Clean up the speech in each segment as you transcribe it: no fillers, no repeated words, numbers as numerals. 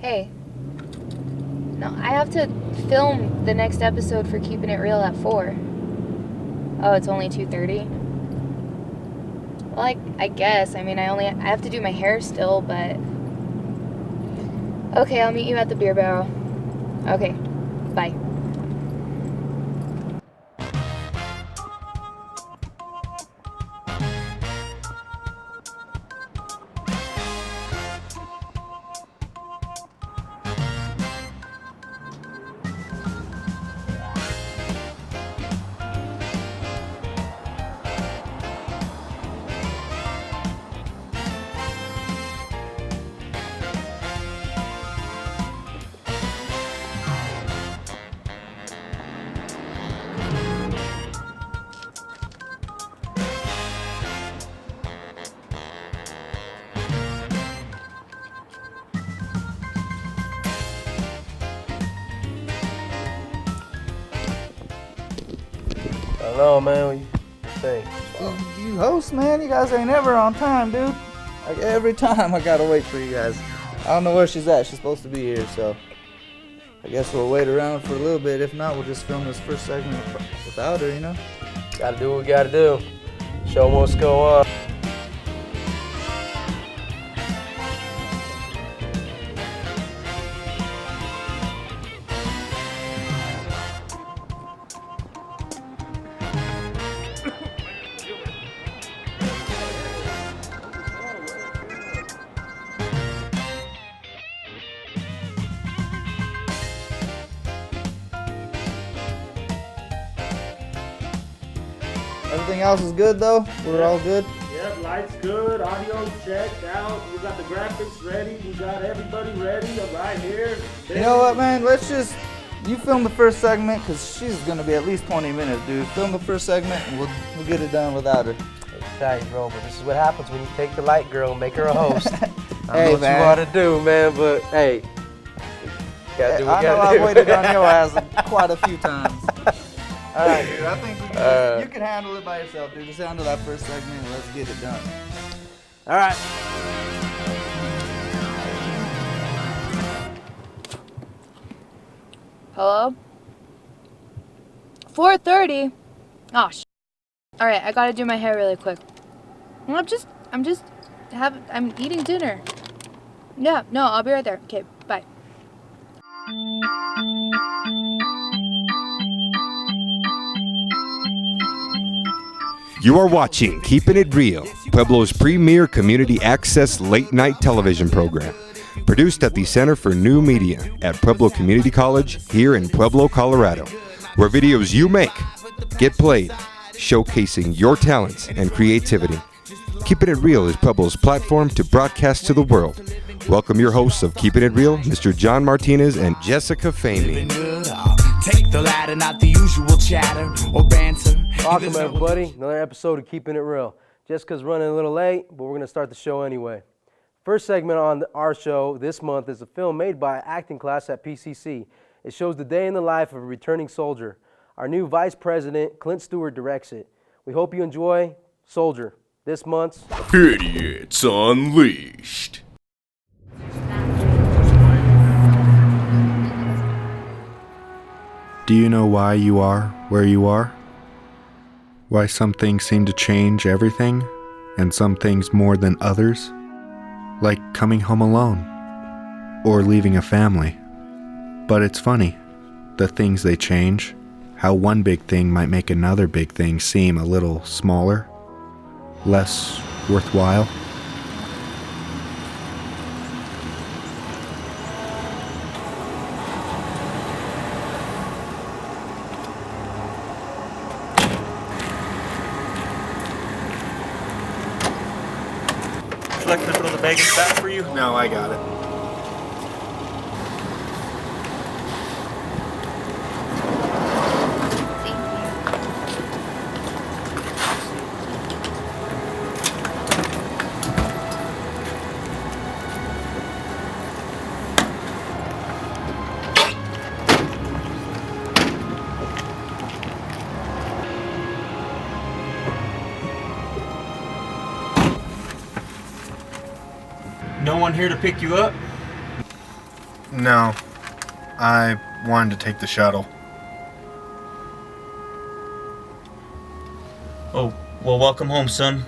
Hey. No, I have to film the next episode for Keeping It Real at 4. Oh, it's only 2:30? Well, I guess. I mean, I have to do my hair still, but... Okay, I'll meet you at the beer barrel. Okay, bye. I don't know, man. What you think? You host, man. You guys ain't ever on time, dude. Like every time I gotta wait for you guys. I don't know where she's at. She's supposed to be here, so I guess we'll wait around for a little bit. If not, we'll just film this first segment without her, you know? Gotta do what we gotta do. Show must go on. Everything else is good, though? We're all good? Yep, lights good, audio checked out, we got the graphics ready, we got everybody ready, right here. You know what, man? Let's just... You film the first segment, because she's going to be at least 20 minutes, dude. Film the first segment, and we'll get it done without her. Tell you, bro, but this is what happens when you take the light girl and make her a host. I don't know Hey, what man. you want to do, man, but hey, gotta do what I you know gotta do. I've waited on your ass quite a few times. All right, dude. I think you can handle it by yourself, dude. Just handle that first segment and let's get it done. All right. Hello? 4:30? Oh, Alright, I gotta do my hair really quick. I'm eating dinner. Yeah, no, I'll be right there. Okay, bye. You are watching Keeping It Real, Pueblo's premier community access late night television program. Produced at the Center for New Media at Pueblo Community College here in Pueblo, Colorado, where videos you make get played, showcasing your talents and creativity. Keeping It Real is Pueblo's platform to broadcast to the world. Welcome your hosts of Keeping It Real, Mr. John Martinez and Jessica Famey. Take the ladder, not the usual chatter or banter. Welcome, everybody. Another episode of Keeping It Real. Jessica's running a little late, but we're going to start the show anyway. First segment on our show this month is a film made by acting class at PCC. It shows the day in the life of a returning soldier. Our new Vice President, Clint Stewart, directs it. We hope you enjoy Soldier, this month's Idiots Unleashed. Do you know why you are where you are? Why some things seem to change everything, and some things more than others? Like coming home alone, or leaving a family. But it's funny, the things they change, how one big thing might make another big thing seem a little smaller, less worthwhile. Would you like me to throw the bag in the back for you? No, I got it. No one here to pick you up? No, I wanted to take the shuttle. Oh, well, welcome home, son.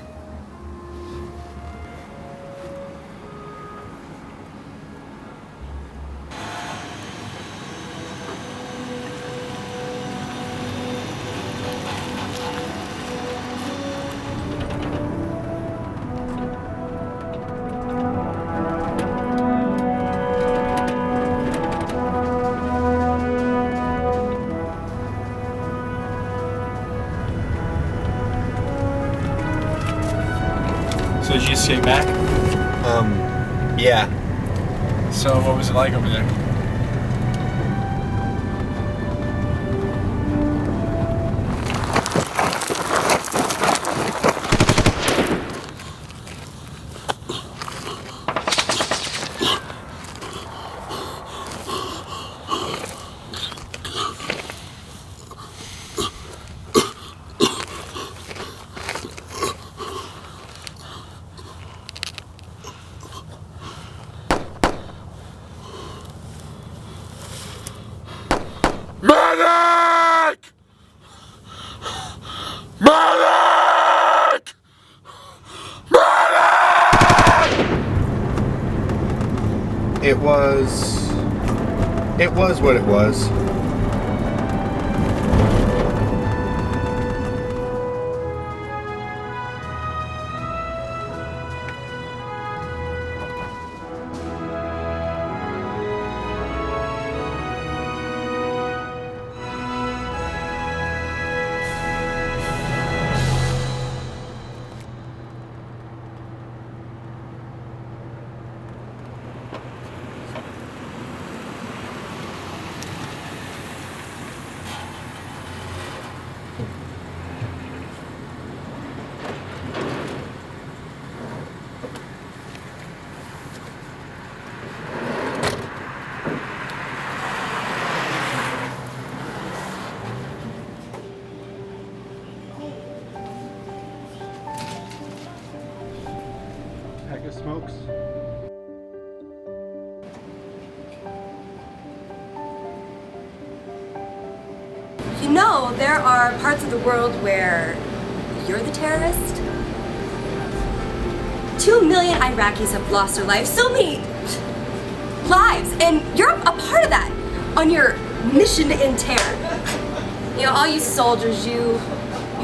So did you just get back? Yeah. So what was it like over there? Medic! Medic! Medic! It was what it was. Pack of smokes. You know, there are parts of the world where you're the terrorist. 2 million Iraqis have lost their lives, so many lives, and you're a part of that on your mission to end terror. You know, all you soldiers, you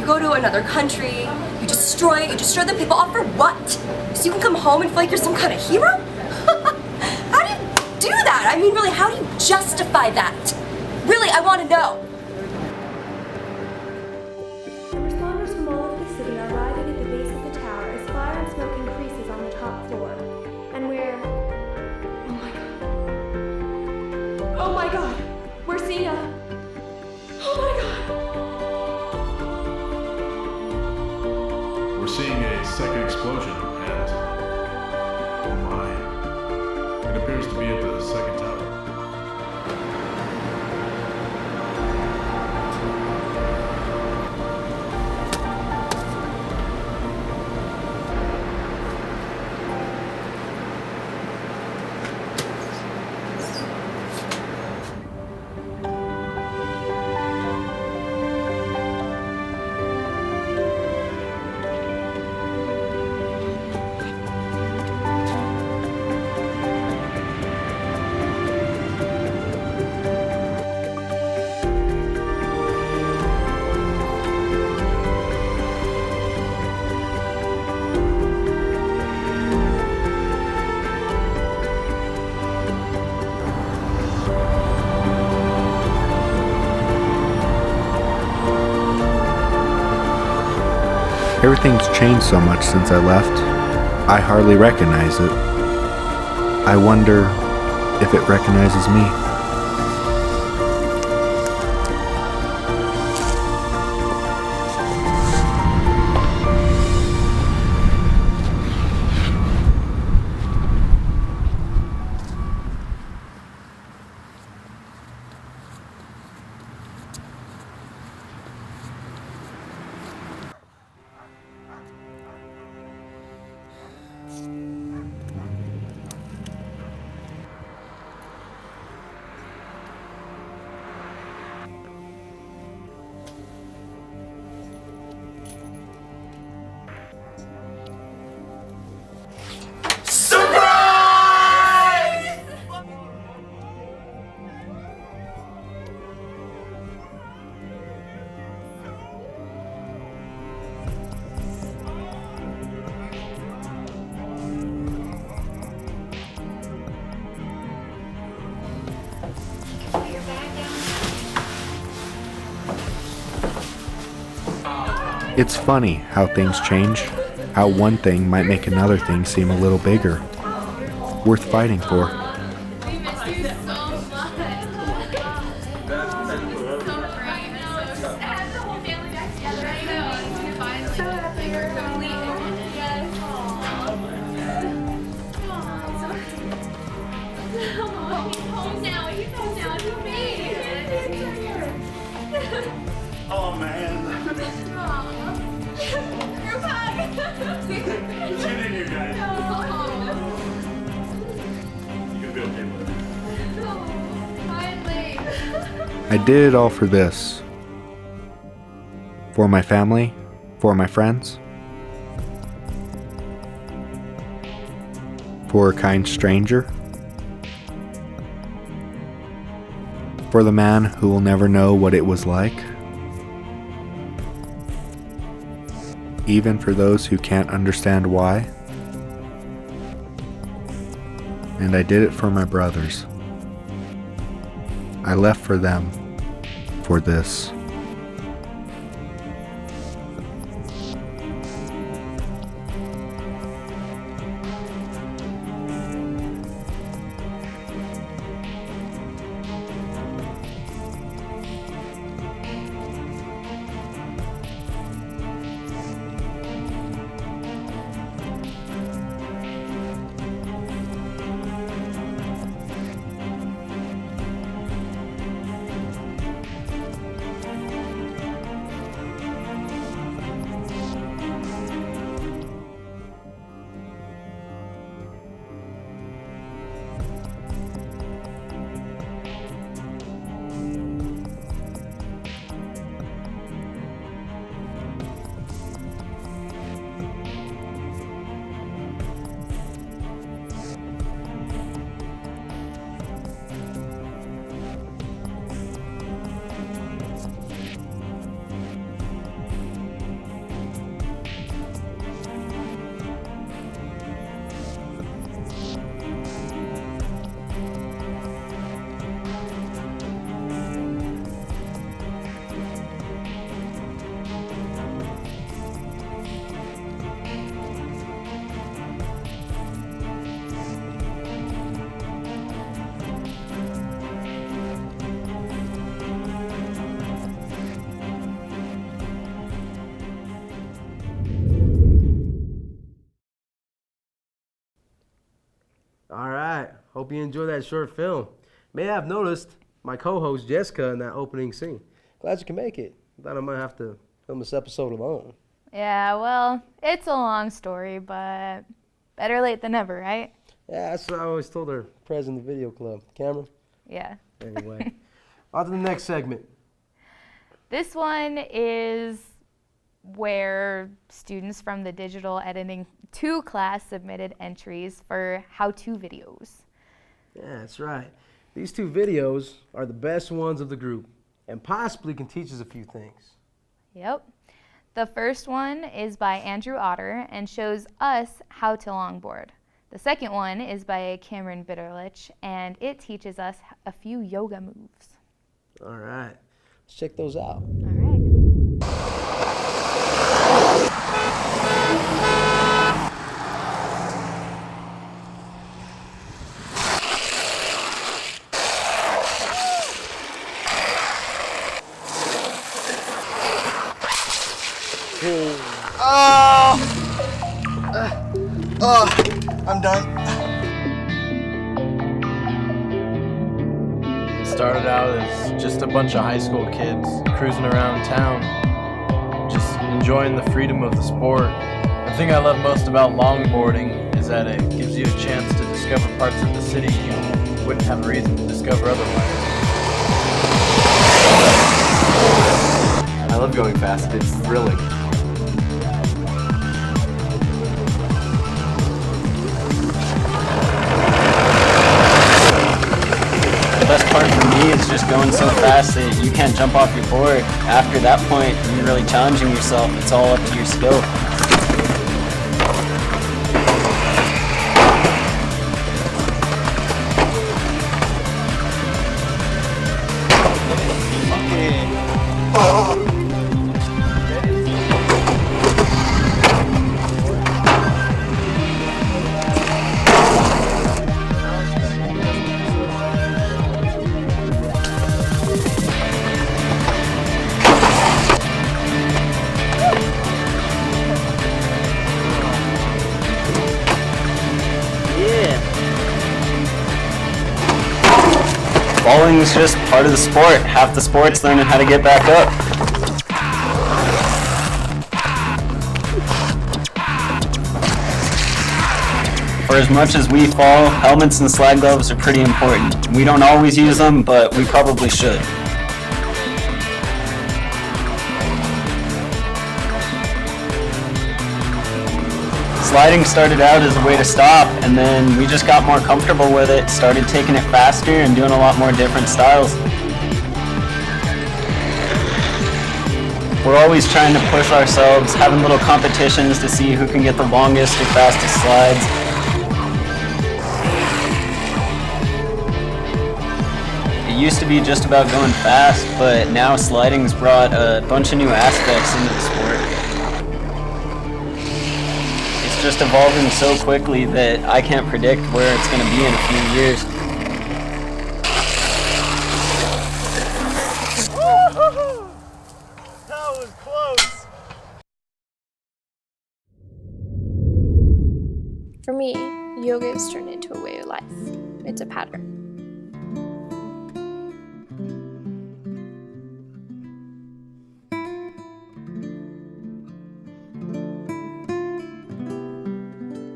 go to another country, you destroy it, you destroy the people, all for what? So you can come home and feel like you're some kind of hero? How do you do that? I mean, really, how do you justify that? Really, I want to know. Responders from all over the city are arriving at the base of the tower as fire and smoke increases on the top floor. And we're... Oh my god! We're seeing a... Oh my god! We're seeing a second explosion, and oh my, it appears to be at the second tower. Everything's changed so much since I left, I hardly recognize it. I wonder if it recognizes me. It's funny how things change, how one thing might make another thing seem a little bigger, worth fighting for. We miss you so much. Have the whole family back together. I know. Finally, like we're complete. He's home now. He's home now. It's me. Oh man. You're back. Get in here, guys. You can be okay with it. Finally. I did it all for this. For my family, for my friends, for a kind stranger, for the man who will never know what it was like, even for those who can't understand why. And I did it for my brothers. I left for them, for this. All right. Hope you enjoyed that short film. May have noticed my co-host Jessica in that opening scene. Glad you can make it. Thought I might have to film this episode alone. Yeah, well, it's a long story, but better late than never, right? Yeah, that's what I always told her. President of the video club. Camera? Yeah. Anyway, on to the next segment. This one is where students from the Digital Editing 2 class submitted entries for how-to videos. Yeah, that's right. These 2 videos are the best ones of the group and possibly can teach us a few things. Yep. The first one is by Andrew Otter and shows us how to longboard. The second one is by Cameron Bitterlich and it teaches us a few yoga moves. All right. Let's check those out. All right. I'm done. It started out as just a bunch of high school kids cruising around town, just enjoying the freedom of the sport. The thing I love most about longboarding is that it gives you a chance to discover parts of the city you wouldn't have a reason to discover otherwise. I love going fast. It's thrilling. The best part for me is just going so fast that you can't jump off your board. After that point, you're really challenging yourself. It's all up to your skill. falling is just part of the sport. Half the sport's learning how to get back up. For as much as we fall, helmets and slide gloves are pretty important. We don't always use them, but we probably should. Sliding started out as a way to stop, and then we just got more comfortable with it, started taking it faster and doing a lot more different styles. We're always trying to push ourselves, having little competitions to see who can get the longest or fastest slides. It used to be just about going fast, but now sliding's brought a bunch of new aspects into the sport. It's just evolving so quickly that I can't predict where it's going to be in a few years. That was close. For me, yoga has turned into a way of life. It's a pattern.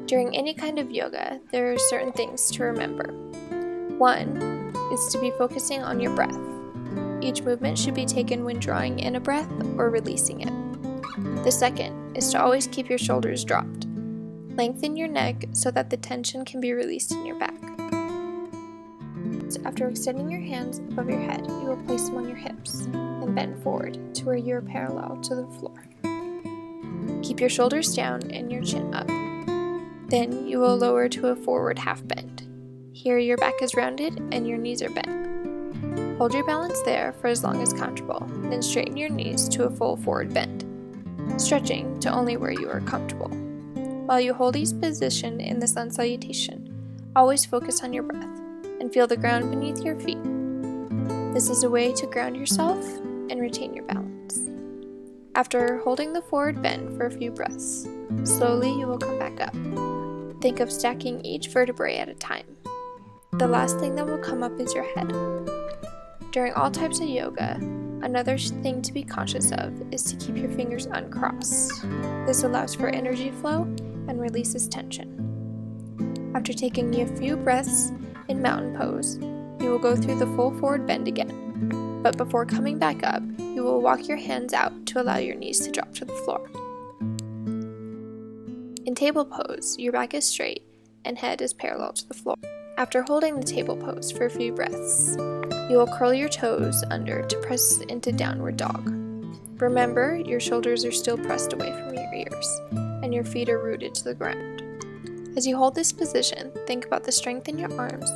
During any kind of yoga, there are certain things to remember. One is to be focusing on your breath. Each movement should be taken when drawing in a breath or releasing it. The second is to always keep your shoulders dropped. Lengthen your neck so that the tension can be released in your back. So after extending your hands above your head, you will place them on your hips and bend forward to where you are parallel to the floor. Keep your shoulders down and your chin up. Then you will lower to a forward half bend. Here your back is rounded and your knees are bent. Hold your balance there for as long as comfortable, then straighten your knees to a full forward bend, stretching to only where you are comfortable. While you hold each position in the sun salutation, always focus on your breath and feel the ground beneath your feet. This is a way to ground yourself and retain your balance. After holding the forward bend for a few breaths, slowly you will come back up. Think of stacking each vertebrae at a time. The last thing that will come up is your head. During all types of yoga, another thing to be conscious of is to keep your fingers uncrossed. This allows for energy flow and releases tension. After taking a few breaths in mountain pose, you will go through the full forward bend again. But before coming back up, you will walk your hands out to allow your knees to drop to the floor. In table pose, your back is straight and head is parallel to the floor. After holding the table pose for a few breaths, you will curl your toes under to press into downward dog. Remember, your shoulders are still pressed away from your ears, and your feet are rooted to the ground. As you hold this position, think about the strength in your arms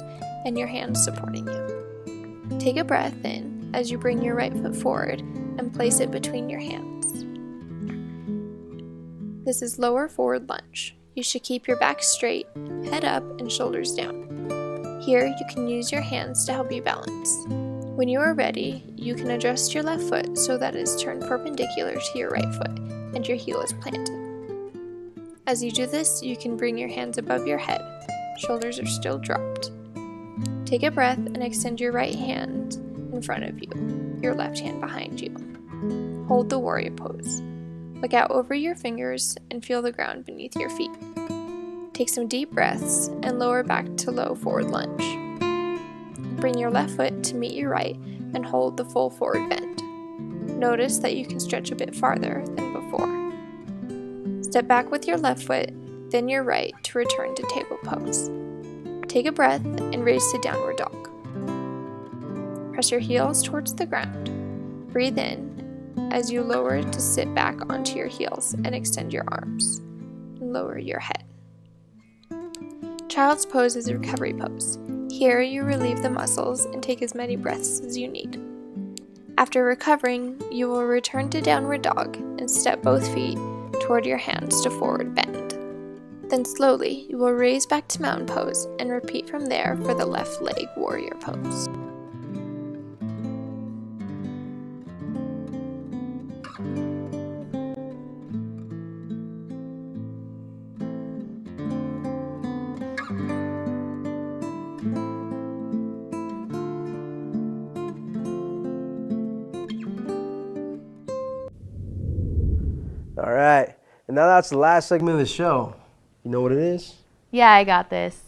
and your hands supporting you. Take a breath in as you bring your right foot forward and place it between your hands. This is lower forward lunge. You should keep your back straight, head up, and shoulders down. Here, you can use your hands to help you balance. When you are ready, you can adjust your left foot so that it is turned perpendicular to your right foot and your heel is planted. As you do this, you can bring your hands above your head. Shoulders are still dropped. Take a breath and extend your right hand in front of you, your left hand behind you. Hold the warrior pose. Look out over your fingers and feel the ground beneath your feet. Take some deep breaths and lower back to low forward lunge. Bring your left foot to meet your right and hold the full forward bend. Notice that you can stretch a bit farther than before. Step back with your left foot, then your right to return to table pose. Take a breath and raise to downward dog. Press your heels towards the ground. Breathe in as you lower to sit back onto your heels and extend your arms. And lower your head. Child's pose is a recovery pose. Here you relieve the muscles and take as many breaths as you need. After recovering, you will return to downward dog and step both feet toward your hands to forward bend. Then slowly you will raise back to mountain pose and repeat from there for the left leg warrior pose. now that's the last segment of the show. You know what it is? Yeah, I got this.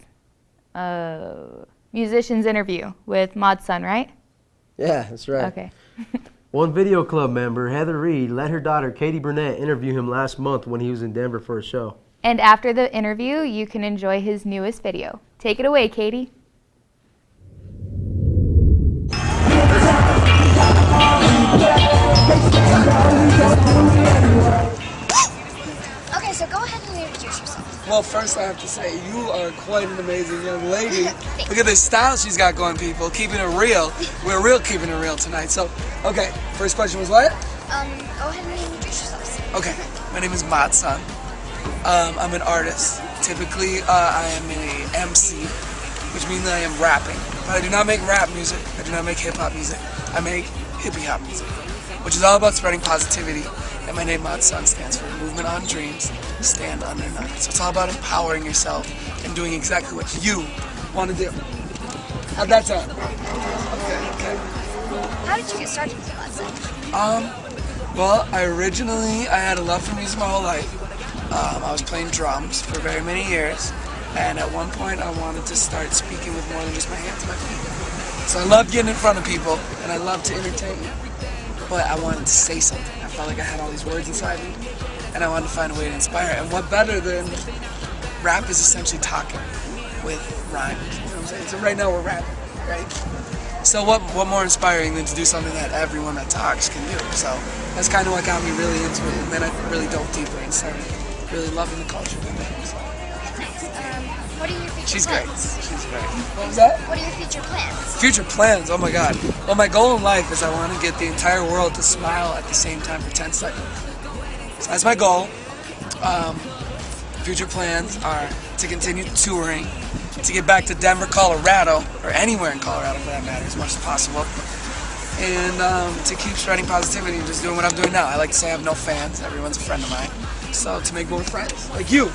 Musician's interview with Mod's son, right? Yeah, that's right. Okay. One video club member, Heather Reed, let her daughter Katie Burnett interview him last month when he was in Denver for a show. And after the interview, you can enjoy his newest video. Take it away, Katie. Okay, so go ahead and introduce yourself. Well, first I have to say, you are quite an amazing young lady. Look at this style she's got going, people. Keeping it real. We're real keeping it real tonight. So, okay, first question was what? Go ahead and introduce yourselves. Okay, my name is Mod's son. I'm an artist. Typically, I am an MC, which means I am rapping. But I do not make rap music. I do not make hip-hop music. I make hippie-hop music, which is all about spreading positivity. And my name, Mod's son, stands for Movement on Dreams, Stand Under None. So it's all about empowering yourself and doing exactly what you want to do. How'd that sound? Okay. How did you get started with Mod's son? Well, I had a love for music my whole life. I was playing drums for very many years, and at one point I wanted to start speaking with more than just my hands and my feet. So I loved getting in front of people, and I loved to entertain, but I wanted to say something. I felt like I had all these words inside me, and I wanted to find a way to inspire. And what better than rap is essentially talking with rhymes, you know what I'm saying? So right now we're rapping, right? So what more inspiring than to do something that everyone that talks can do? So that's kind of what got me really into it, and then I really dove deeper and started really loving the culture. So. Nice. What are your future She's plans? great. She's great. What was that? What are your future plans? Future plans? Oh my God. Well, my goal in life is I want to get the entire world to smile at the same time for 10 seconds. So that's my goal. Future plans are to continue touring, to get back to Denver, Colorado, or anywhere in Colorado for that matter, as much as possible, and to keep spreading positivity and just doing what I'm doing now. I like to say I have no fans. Everyone's a friend of mine. So to make more friends, like you.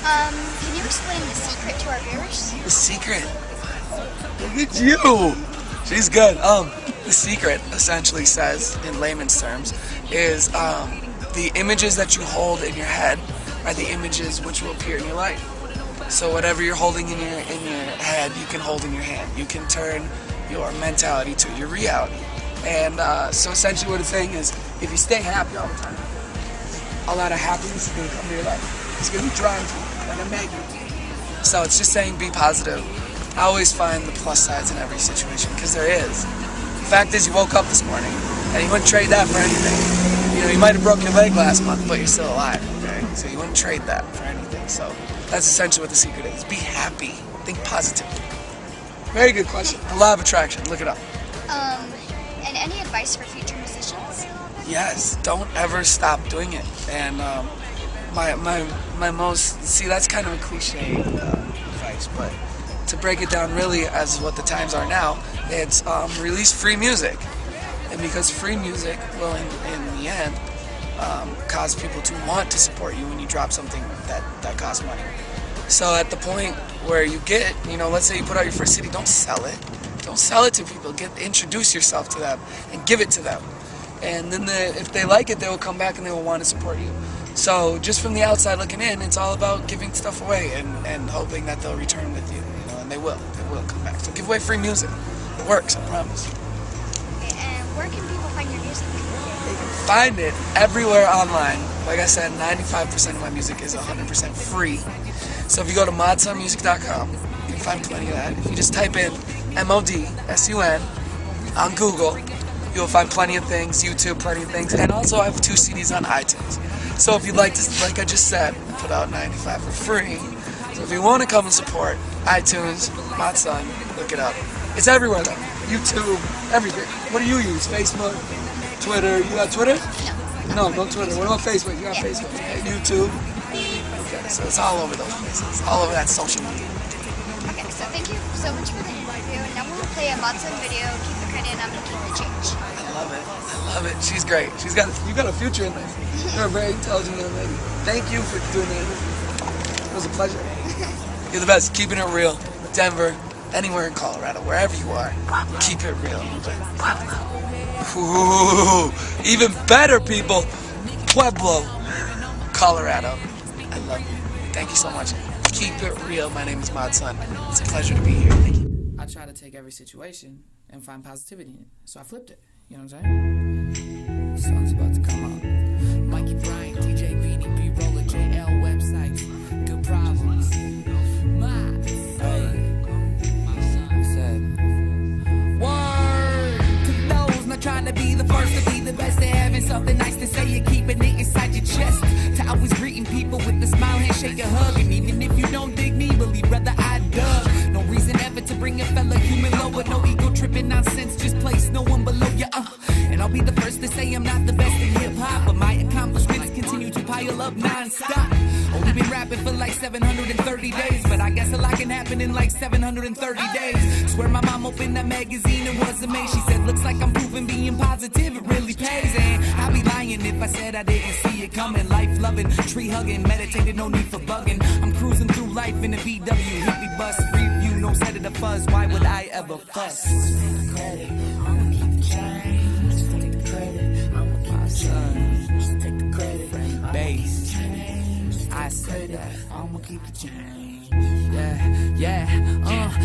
Can you explain the secret to our viewers? The secret? Look at you! She's good. The secret essentially says, in layman's terms, is the images that you hold in your head are the images which will appear in your life. So whatever you're holding in your head, you can hold in your hand. You can turn your mentality to your reality. And so essentially what it's saying is, if you stay happy all the time, a lot of happiness is going to come to your life. It's going to be drawn to you like a magnet. So it's just saying be positive. I always find the plus sides in every situation, because there is. The fact is, you woke up this morning and you wouldn't trade that for anything. You know, you might have broke your leg last month, but you're still alive, okay? So you wouldn't trade that for anything. So that's essentially what the secret is. Be happy. Think positively. Very good question. The law of attraction. Look it up. And any advice for future musicians? Yes, don't ever stop doing it. And my most, see, that's kind of a cliche advice, but to break it down really as what the times are now, it's release free music. And because free music will in the end cause people to want to support you when you drop something that costs money. So at the point where you get, you know, let's say you put out your first CD, don't sell it. Don't sell it to people. Introduce yourself to them and give it to them. And then if they like it, they will come back and they will want to support you. So just from the outside looking in, it's all about giving stuff away and hoping that they'll return with you. You know, and they will come back. So give away free music. It works, I promise. Okay, and where can people find your music? They can find it everywhere online. Like I said, 95% of my music is 100% free. So if you go to modsonmusic.com, you can find plenty of that. If you just type in MODSUN on Google, you'll find plenty of things, YouTube, plenty of things, and also I have 2 CDs on iTunes. So if you'd like to, like I just said, put out 95 for free. So if you want to come and support iTunes, Mod's son, look it up. It's everywhere though. YouTube, everything. What do you use? Facebook, Twitter. You got Twitter? No, no Twitter. What about Facebook? You got Facebook. Okay. YouTube. Okay, so it's all over those places. All over that social media. Okay, so thank you so much for the interview. And now we'll play a Mod's son video. Keep the credit, and I'm gonna keep the change. I love it. I love it. She's great. You got a future in there. You're a very intelligent young lady. Thank you for doing that interview. It was a pleasure. You're the best. Keeping it real. Denver, anywhere in Colorado, wherever you are, keep it real. Ooh, even better, people. Pueblo. Colorado. I love you. Thank you so much. Keep it real. My name is Madson. It's a pleasure to be here. Thank you. I try to take every situation and find positivity in it. So I flipped it. You know what I'm saying? The song's about to come out. Mikey Bryant, DJ Beanie, B-Roller, JL websites. Good problems. Word to those not trying to be the first to be the best. They're having something nice to say. You're keeping it inside your chest. To always greeting people with a smile, handshake, a hug. And even if you don't dig me, believe brother I dug. No reason ever to bring a fellow human lower. No ego tripping nonsense. Just place no one below you. And I'll be the first to say I'm not the best in hip hop, but my accomplishments continue to pile up non-stop. Only been rapping for like 730 days, but I guess a lot can happen in like 730 days. Swear my mom opened that magazine and was amazed. She said, looks like I'm proving being positive, it really pays. And I'd be lying if I said I didn't see it coming. Life loving, tree hugging, meditated, no need for bugging. I'm cruising through life in a VW, hippie bus, review, no set of the fuzz. Why would I ever fuss? Credit, I'ma keep the change. Just take the credit, I'ma keep the change. Just take the credit, base. I say that I'ma keep the change.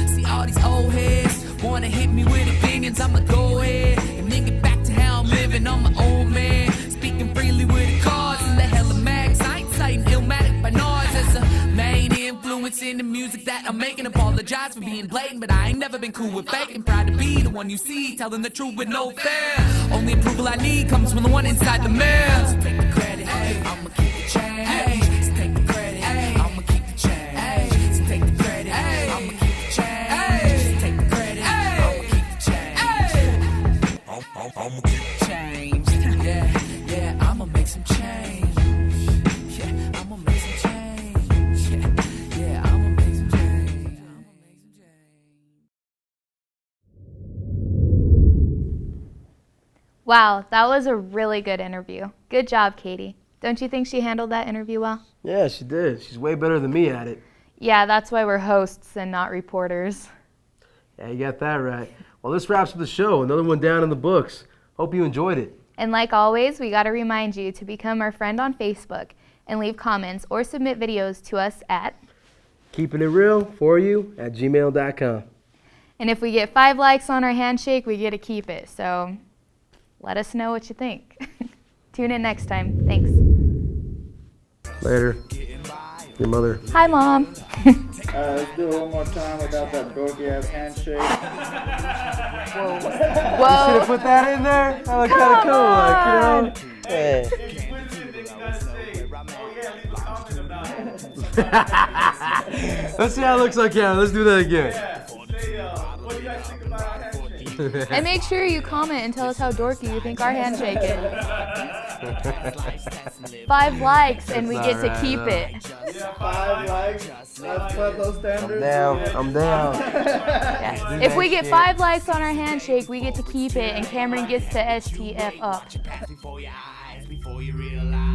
See all these old heads wanna hit me with opinions. I'ma go ahead and then get back to how I'm living. I'm my old man, speaking freely with a cause and the hella mags. I ain't citing Illmatic by noise as a main influence in the music that I'm making. Apologize for being blatant, but I ain't never been cool with faking. Proud to be the one you see, telling the truth with no fear. Only approval I need comes from the one inside the mirror. So take the credit, I'ma keep the change. So take the credit, I'ma keep the change. So take the credit, I'ma keep the change. So take the credit, I'ma keep the change. I'ma keep the change. Yeah, I'ma make some change. Yeah, I'ma make some change. Yeah, I'ma make some change. Wow, that was a really good interview. Good job, Katie. Don't you think she handled that interview well? Yeah, she did. She's way better than me at it. Yeah, that's why we're hosts and not reporters. Yeah, you got that right. Well, this wraps up the show. Another one down in the books. Hope you enjoyed it. And like always, we got to remind you to become our friend on Facebook and leave comments or submit videos to us at keepingitreal4you@gmail.com. And if we get 5 likes on our handshake, we get to keep it. So let us know what you think. Tune in next time. Thanks. Later. Your mother. Hi, Mom. Let's do it one more time without that dorky ass handshake. Whoa. You should have put that in there. That was kind of cool, like, you know? Hey. Let's see how it looks on camera. Let's do that again. What do you guys think about our handshake? And make sure you comment and tell us how dorky you think our handshake is. 5 likes and we get to keep it. Yeah, 5 likes. Let's put those standards. I'm down. Yeah. If we get 5 likes on our handshake, we get to keep it, and Cameron gets to STF up. Before your eyes, before you realize